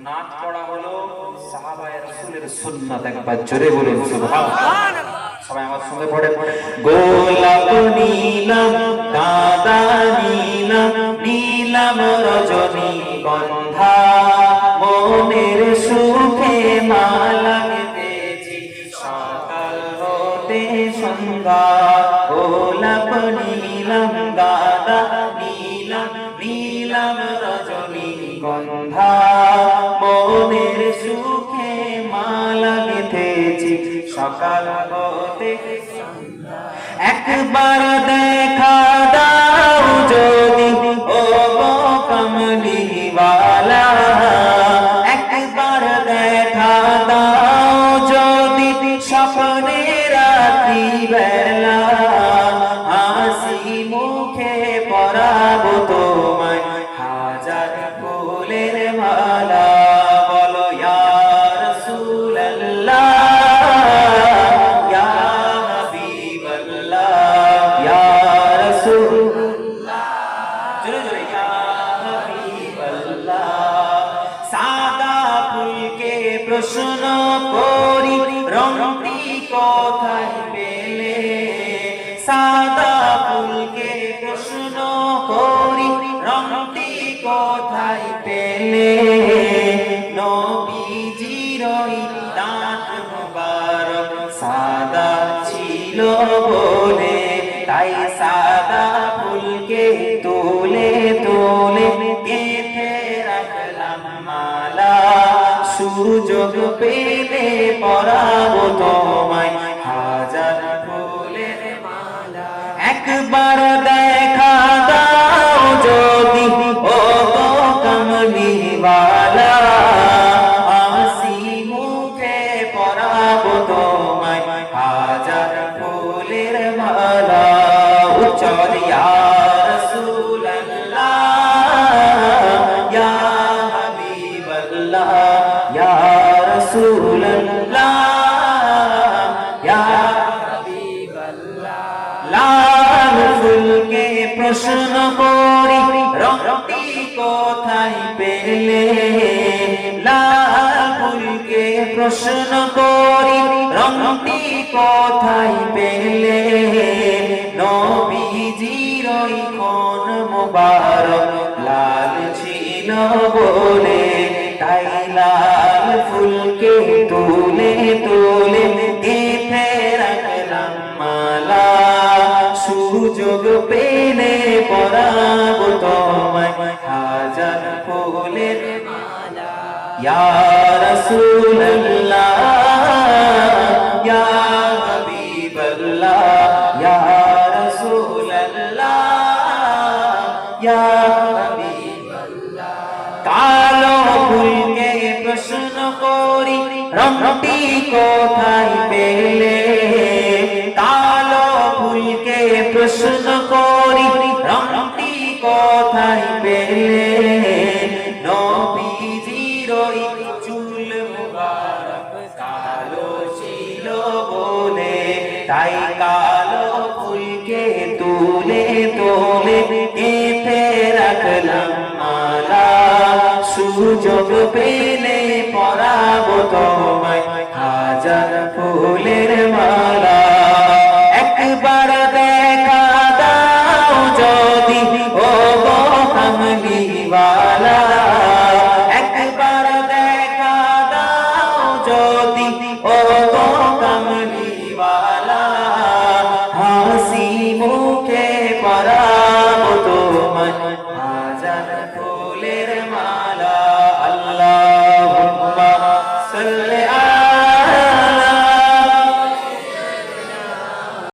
নাত পড়া হলো সাহাবায়ে রাসূলের সুন্নাত। একবার জোরে বলুন সুবহানাল্লাহ। সবাই আমার সঙ্গে পড়ে গোলাপ নীলাম গাঁদা নীলাম নীলাম রজনী গন্ধা মনের সুখে মালা গেঁথেছি সকাল হতে সন্ধ্যা। গোলাপ নীলাম গাঁদা নীলাম নীলাম রজনী গন্ধা মনের সুখে মালা গেঁথেছি সকাল হতে সন্ধ্যা। একবার দেখা দাও যদি ও গো কমলিওয়ালা, একবার দেখা দাও যদি স্বপ্নে রাত্রি বেলা, হাসি মুখে পরাবো তোমায় হাজার ফুলের মালা। বলো ইয়া রাসূলুল্লাহ ইয়া হাবিবাল্লাহ ইয়া রাসূলুল্লাহ, জোরে জোরে ইয়া হাবিবাল্লাহ। সাদা ফুলকে প্রশ্ন করি রংটি কোথায় পেলে, সাদা ফুলকে প্রশ্ন করি রংটি কোথায় পেলে, নবীজির ওই দাঁত মুবারক সাদা ছিল বলে, তাই সাদা ফুলকে তুলে তুলে গেঁথে রাখলাম মালা। সুযোগ পেলে পরাবো তোমায় হাজার ফুলের মালা। একবার দেখা দাও যদি ও গো কমলিওয়ালা, হাসি মুখে পরাবো তোমায় হাজার ফুলের মালা। উচ্চার ইয়া রাসূলুল্লাহ ইয়া হাবিবাল্লাহ ইয়া রাসূলুল্লাহ ইয়া হাবিবাল্লাহ। লাল ফুলকে প্রশ্ন করি রংটি কোথায় পেলে, লাল ফুলকে প্রশ্ন করি রংটি কোথায় পেলে, নবীজির ওই খুন মুবারক লাল ছিল বলে, তাই লাল ফুলকে তুলে তুলে গেঁথে রাখলাম মালা। সুযোগ পেলে পরাবো তোমায় হাজার ফুলের মালা। ইয়া রাসূলুল্লাহ ইয়া হাবিবাল্লাহ ইয়া রাসূলুল্লাহ ইয়া হাবিবাল্লাহ। কালো ফুলকে প্রশ্ন করি রংটি কোথায় পেলে, কালো ফুলকে প্রশ্ন করি রংটি কোথায় পেলে, নবীজির ওই চুল মুবারক কালো ছিল বলে, তাই কালো ফুলকে তুলে তুলে গেঁথে রাখলাম মালা। সুযোগ পেলে পরাবো তোমায় হাজার ফুলের মালা।